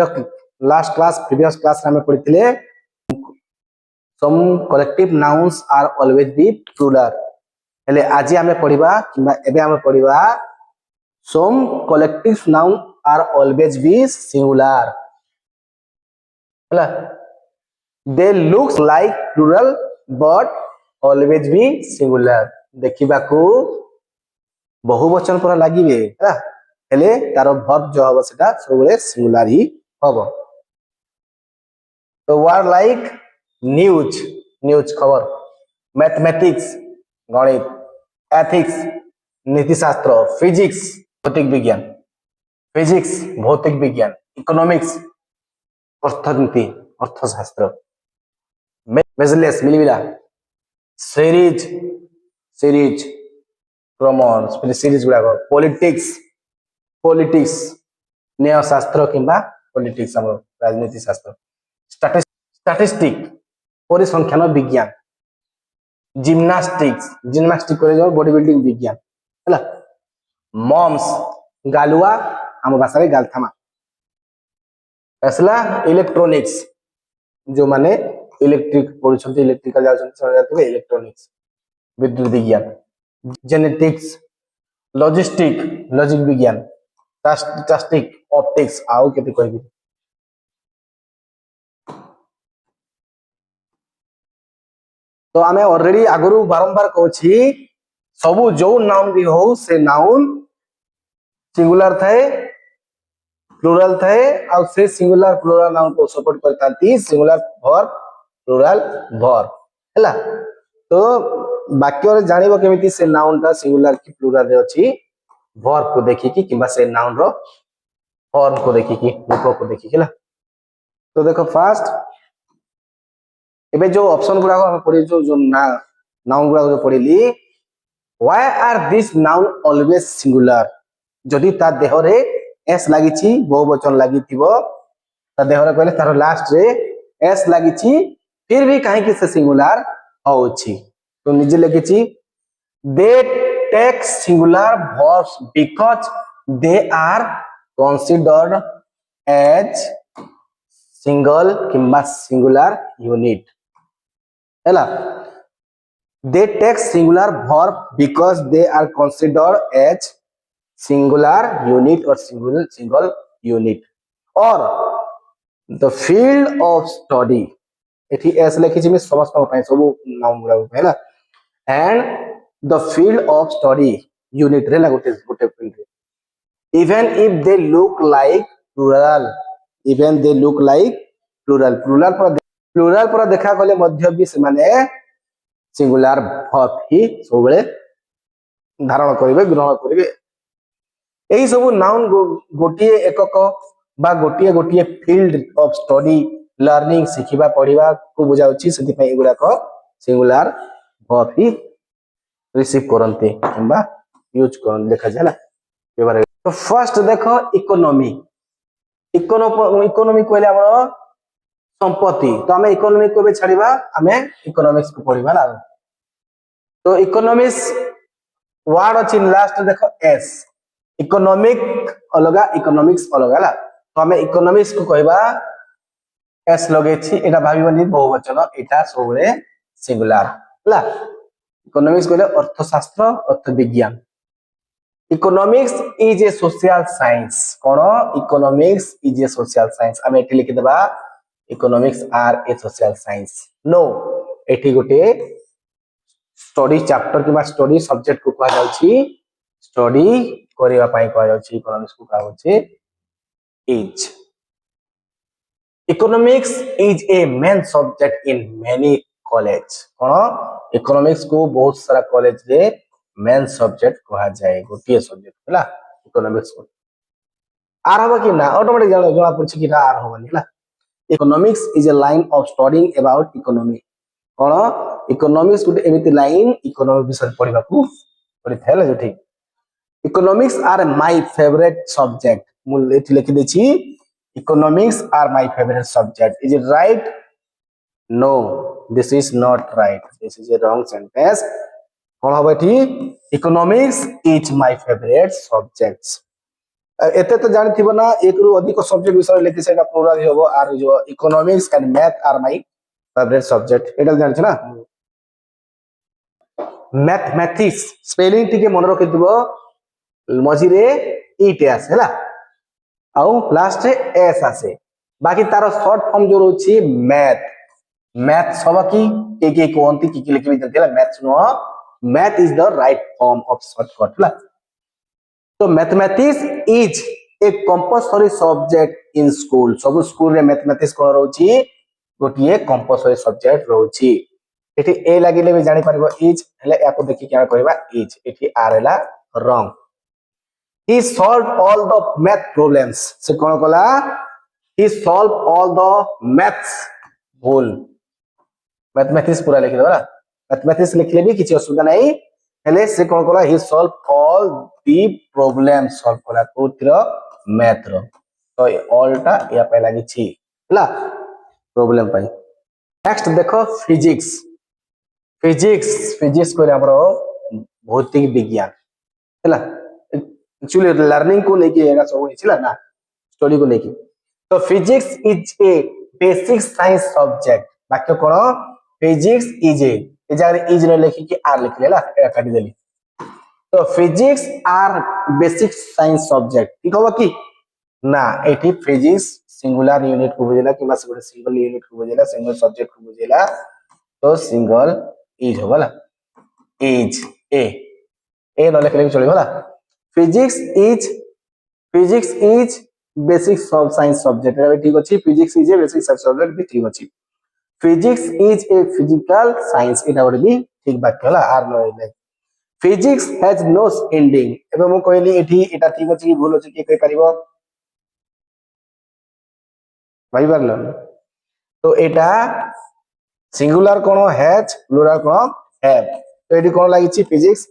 Last class previous class में पढ़ी some collective nouns are always be plural हेले आज आमे पढ़िबा किबा एबे आमे पढ़िबा some collective noun are always be singular हला they looks like plural but always be singular देखिबा को बहुवचन पर लागिबे हला हेले तार वर्ब जो हबो सेटा सबले सिंगुलर ही हबो तो वर्ड लाइक न्यूज न्यूज खबर मैथमेटिक्स गणित एथिक्स नीतिशास्त्र फिजिक्स भौतिक विज्ञान इकोनॉमिक्स अर्थनीति अर्थशास्त्र बिजनेस मिलमिला सीरीज सीरीज क्रमण सीरीज गुड़ा पॉलिटिक्स न्यायशास्त्र किंबा पॉलिटिक्स हम राजनीति शास्त्र स्टैटिस्टिक परिसंख्यान विज्ञान जिम्नास्टिक करे बॉडी बिल्डिंग विज्ञान हैला मॉम्स गालुआ हम भाषा रे गालथामा असला इलेक्ट्रॉनिक्स जो माने इलेक्ट्रिक पढुछंती इलेक्ट्रिकल जाउछंती इलेक्ट्रॉनिक्स विद्युत विज्ञान जेनेटिक्स लॉजिस्टिक लॉजिक विज्ञान स्टैटिस्टिक ऑप्टिक्स आउ केते कहबी तो आमे ऑलरेडी आगरू बारंबार कहछि सबु जो नाउन भी हो से नाउन सिंगुलर थाए प्लूरल थाए और से सिंगुलर प्लूरल नाउन को सपोर्ट करतांती सिंगुलर वर्ब प्लूरल वर्ब हैला तो वाक्य रे जानिबो केमिति से नाउन ता सिंगुलर की प्लूरल रे अछि वर्ब को देखि कि किबा से नाउन रो फॉर्म को देखि कि रूप को देखि हैला तो देखो फर्स्ट एबे जो ऑप्शन गुडा हम पढि जो नाउन गुडा जो पढिली why are this noun always singular जदि ता देह रे एस लागिछि बहुवचन लागिथिबो ता देह रे कहले तार लास्ट रे एस लागिछि फिर भी काहे कि से सिंगुलर होछि तो निजे लिखिछि they take singular verbs because they are considered as single किंबा सिंगुलर यूनिट हैला they take singular verb because they are considered as singular unit or single unit or the field of study एठी S लिखिछि में समस्त पय सब नाम गुला हैला and the field of study unit रे लागोटे गोटे field even if they look like plural पर देखा गले मध्य भी से माने सिंगुलर वर्ब ही सबले धारण करिवे ग्रहण करिवे एही सब नाउन गोटिए एकक बा गोटिए फील्ड ऑफ स्टडी लर्निंग सिखिबा पढिबा को बुझाउची सति पय एगुडा को सिंगुलर वर्ब ही रिसीव करनते किबा यूज करन देखा जाला व्यवहार तो फर्स्ट देखो इकोनॉमी कहले हमर संपत्ति तो हमें इकोनॉमी को भी छाड़ीबा हमें इकोनॉमिक्स को पढ़ीबा ना तो इकोनॉमिक्स वर्ड अछि लास्ट देखो एस इकोनॉमिक अलगा इकोनॉमिक्स अलगा ला तो हमें इकोनॉमिक्स को कहबा एस लगे छी एटा भाबिबनी बहुवचन एटा सबले सिंगुलर ला इकोनॉमिक्स कहले अर्थशास्त्र अर्थ विज्ञान economics is a social science कोन economics is a social science हमें एठी लिखि देबा economics are a social science नो एठी गोटे स्टडी चैप्टर किबा स्टडी सब्जेक्ट को कहा जाउची स्टडी करिवा पई कहा जाउची इकोनॉमिक्स को कहा होची is economics is A main subject in many college cone economics को बहुत सारा कॉलेज रे मेन सब्जेक्ट कहा जाए गोटे सब्जेक्ट हला इकोनॉमिक्स को आर हबो कि ना ऑटोमेटिक जणा पड़छि कि ना आर हबो हला Economics is a line of studying about economy. Cone economics गुटे एमिति लाइन इकोनॉमिक विषय पढिबा को पढि थैला जो ठीक economics are my favourite subject मूल एथि लिखि देछि economics are my favourite subject is it right no this is not right this is a wrong sentence कोन हबो एथि economics is my favourite subjects एते तो जानिथिबो ना एक रु अधिक सब्जेक्ट विषय लेखि सेटा प्लुराल होबो आर जो economics and math are my favourite subject एटा जानिछ ना मैथमेटिक्स स्पेलिंग टिके मन रखिथिबो मझिरे ईटे आसे हला आउ लास्ट रे एस आसे बाकी तार शॉर्ट फॉर्म जो रहउछि मैथ मैथ सब की कोहंती की लिखि देला मैथ नो math is the right form of shortcut हला तो mathematics is a compulsory subject in school सब स्कूल रे मैथमेटिक्स को रहउछि गोटिए कंपलसरी सब्जेक्ट रहउछि एठी ए लागिले भी जानि परबो इज हेले याको देखि क्या कहबा इज एठी आर हैला wrong he solved all the math problems से कोन कला he solved all the maths भूल मैथमेटिक्स पूरा लिख देबा मैथमेटिक्स लिखले भी किछि असुविधा नहीं हेले से कोन कला he solved all the problems solve कला कोतिर मैथ रो तो ऑल टा या पे लागि छि हला प्रॉब्लम पाई नेक्स्ट देखो फिजिक्स फिजिक्स फिजिक्स को हमरो भौतिक विज्ञान हला एक्चुअली लर्निंग को लेके एगा सब होइछला ना स्टडी को लेके तो physics is a basic science subject वाक्य कोन फिजिक्स इज ए जगह इज न लिखि के आर लिख लेला एटा काटी देली तो physics are basic science subject ठीक होबा की ना एठी फिजिक्स सिंगुलर यूनिट को बुझेला कि बस गोटे सिंगल यूनिट को बुझेला सिंगल सब्जेक्ट को बुझेला तो सिंगल इज होबला इज ए न लिखले भी चलेबला फिजिक्स इज बेसिक सब साइंस सब्जेक्ट रे ठीक अछि फिजिक्स इज ए बेसिक सब सब्जेक्ट भी ठीक अछि physics is a physical science इटा और भी ठीक बात कहला आर नो like physics has no ending एबे मो कहली एठी एटा ठीक अछि कि भूल अछि कि कहि परिबो भाई बारलो तो एटा सिंगुलर कोन हैज प्लुरल कोन हैव तो एठी कोन लागि छि फिजिक्स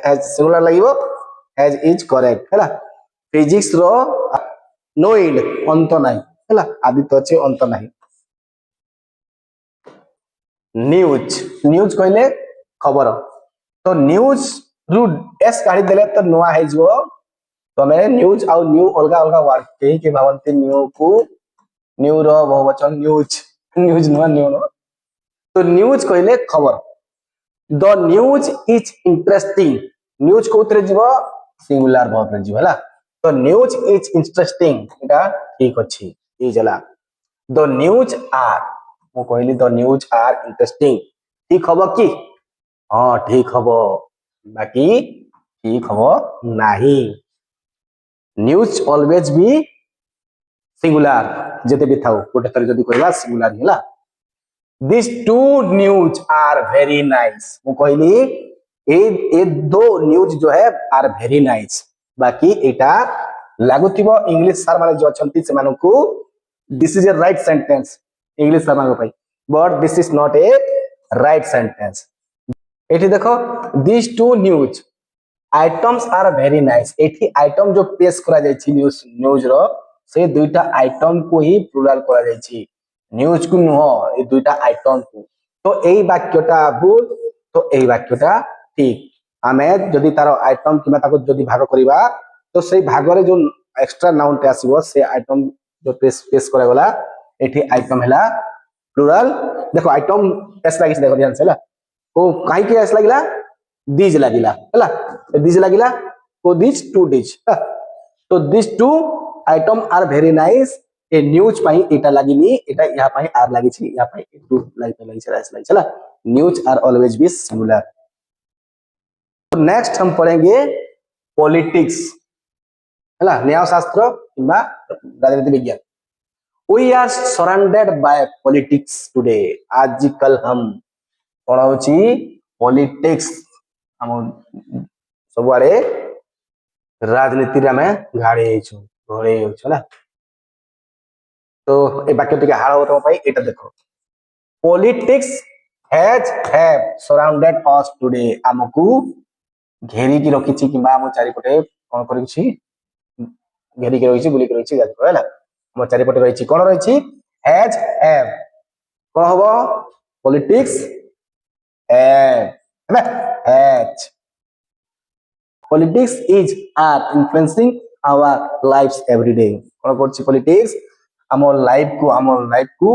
हैज सिंगुलर लागिबो हैज इज करेक्ट हैला फिजिक्स रो नो एंड अंत नाही हैला आदि तो अछि अंत नाही न्यूज न्यूज कहले खबर तो न्यूज रु एस काढी देले तो नोआ है जो तो मैं न्यूज और न्यू अलगा अलगा वर्ड के भावंती न्यू को न्यू रो बहुवचन न्यूज न्यूज नो न्यू नो तो न्यूज कहले खबर the news is interesting news को उतरे जीव सिंगुलर वर्ब रे जीव हला तो न्यूज इज इंटरेस्टिंग एटा ठीक अछि इज हला द न्यूज आर मो कहली द न्यूज आर इंटरेस्टिंग ठीक हबो की हां ठीक हबो बाकी ठीक हबो नाही न्यूज ऑलवेज बी सिंगुलर जते भी थाउ गोटे थरी जदी कहला सिंगुलर हला this two news are very nice मो कहली ए दो न्यूज जो है आर वेरी नाइस बाकी एटा लागुथिबो इंग्लिश सर माने जो अछंती से मानु को this is a right sentence English sir मानु पई but this is not a right sentence एठी देखो this two news items are very nice एठी आइटम जो पेश करा जाय छी न्यूज रो से दुईटा आइटम को ही प्लुरल करा जाय छी न्यूज को नुह ए दुईटा आइटम को तो एई वाक्यटा भूल तो एई वाक्यटा ठीक आमे जदी तार आइटम किबा ताको जदी भाग करिबा तो सेई भाग रे जो एक्स्ट्रा नाउन टे आसीबो से आइटम जो पेश करा गला एठी आइटम हैला प्लुरल देखो आइटम एस लागिस देखो ध्यान से ला को काई के एस लागिला दिज लागिला हला दिज लागिला को दिस टू दिज तो this two item are very nice ए न्यूज पाई एटा लागिनी एटा यहा पाई आर लागि छी यहा पाई टू लागि चला news are always be singular तो नेक्स्ट हम पढ़ेंगे पॉलिटिक्स हला न्याय शास्त्र किबा राजनीति विज्ञान we are surrounded by politics today आजकल हम पढ़ाउची पॉलिटिक्स हम सबआरे राजनीति रे में घाड़े छु घोड़े छु ना तो ए वाक्य टिके हाल होतो पाई एटा देखो politics have surrounded us today हमकु घेरी की रखी छी किबा हम चारि पटे कोन करि छी घेरी के रही छी बुली के रही छी जाको हैला हम चारि पटे रही छी कोन रही छी हैव कोन होबो politics have Politics is are influencing our lives every day कोन करछि पॉलिटिक्स हमर लाइफ को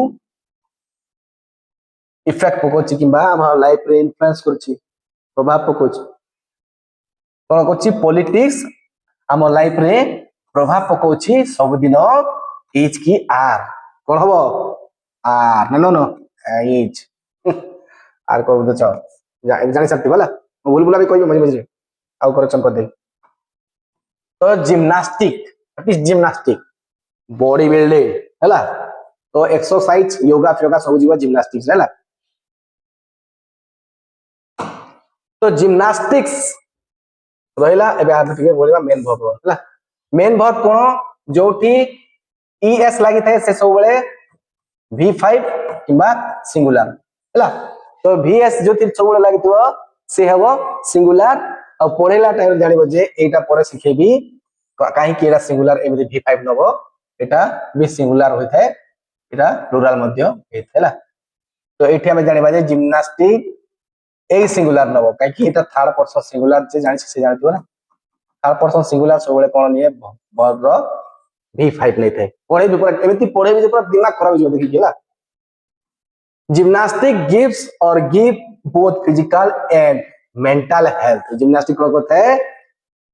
इफेक्ट पकोछि किबा हमर लाइफ रे इन्फ्लुएंस करछि प्रभाव पकोछि कोन करछि पॉलिटिक्स हमर लाइफ रे प्रभाव पकोछि सब दिन इज की आर कोन हबो आर नो इज आर को बुझ जानि सकती वाला भूल भुला भी कहबे मजे मजे आउ करेक्शन कर दे तो जिम्नास्टिक बॉडी बिल्डिंग हैला तो एक्सरसाइज योगा फ्योगा सब जीव जिम्नास्टिक्स हैला तो जिम्नास्टिक्स रहिला एबे आ के बोलबा मेन वर्ब हैला मेन वर्ब कोन जोठी ईएस लागि थाए से सब बेले v5 किबा सिंगुलर हैला तो vs जो सब बेले लागितो से हबो सिंगुलर और पढेला टाइम जानिबो जे एटा परे सिखेबी काहे कि एटा सिंगुलर एमि v5 नबो एटा भी सिंगुलर होय थाए एटा प्लुरल मध्य होय थाला तो एठी हम जानिबा जे जिम्नास्टिक ए सिंगुलर नबो काहे कि एटा थर्ड पर्सन सिंगुलर जे जानि से जानितो ना थर्ड पर्सन सिंगुलर सब बेले कोन निये वर्ब रो v5 नै थाए पढे भी पूरा एमिति पढे भी पूरा दिमाग खराब हो देखि गेला जिम्नास्टिक गिव्स और give both physical and mental health gymnastic को कहते हैं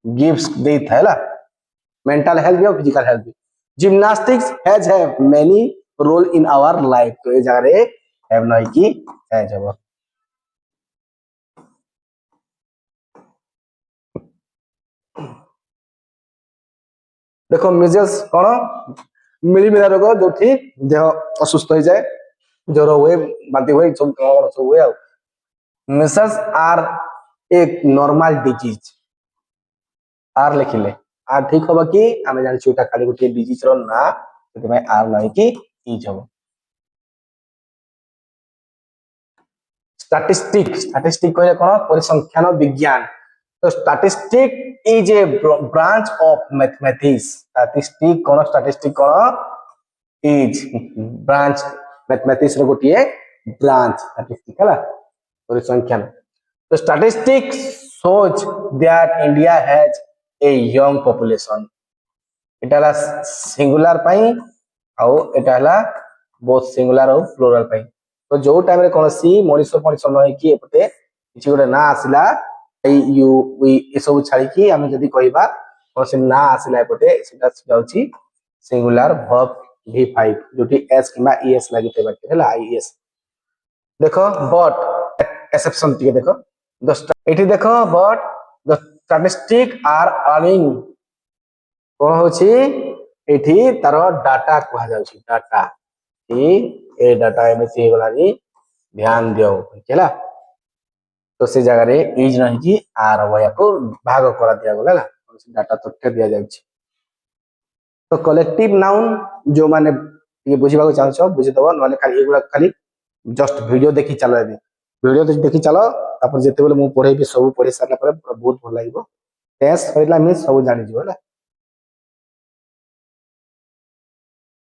गिव्स देता है ना मेंटल हेल्थ भी और फिजिकल हेल्थ भी gymnastics has have many role in our life तो ये जा रहे हैव नहीं की है जब देखो मिजल्स कौन मिली मिला रोग जो देह असुस्थ हो जाए ज्वर हुए बांती हुए सब हुए मिजल्स आर एक नॉर्मल डिजीज आर लिखिले आर ठीक होबा कि आमे जानि छुटा खाली गोटे डिजीज रो ना सेते में आर नाही कि इज हो स्टैटिस्टिक कहले कोन परिसंख्यान विज्ञान तो statistic is a branch of mathematics statistic कोन इज ब्रांच मैथमेटिक्स रो गोटे ब्रांच स्टैटिस्टिक हला परिसंख्यान तो statistics shows that India has a young population इटाला सिंगुलर पाई आउ इटाला बोथ सिंगुलर और प्लुरल पाई तो जो टाइम रे कोनसी मनिष मनिष न कि एपटे किछि गोटे ना आसिला यू वी ए सब छाड़ी कि हम जदी कहबा कोनसी ना आसिला एपटे सेटा जाउची सिंगुलर वर्ब v5 जोटी s किबा es लागिते बाटे हला is देखो बट एक्सेप्शन टिके देखो एठी देखो but the statistic are earning कोन होची एठी तार डाटा कहा जाउची डाटा ई ए डाटा एमसी हे गलानी ध्यान दियो केला तो से जगह रे इज नहीं कि आर होया को भाग करा दिया गला ना डाटा तथ्य दिया जाउची तो कलेक्टिव नाउन जो माने ये बुझिबा को चाहछो बुझि दबो नले खाली एगुला खाली जस्ट वीडियो देखि चलो एबे वीडियो देखि चलो तापर जेते बेले मु पढेबी सब पढे सारला पर बहुत भल लागिवो टेस्ट होइला मी सब जानि जो होला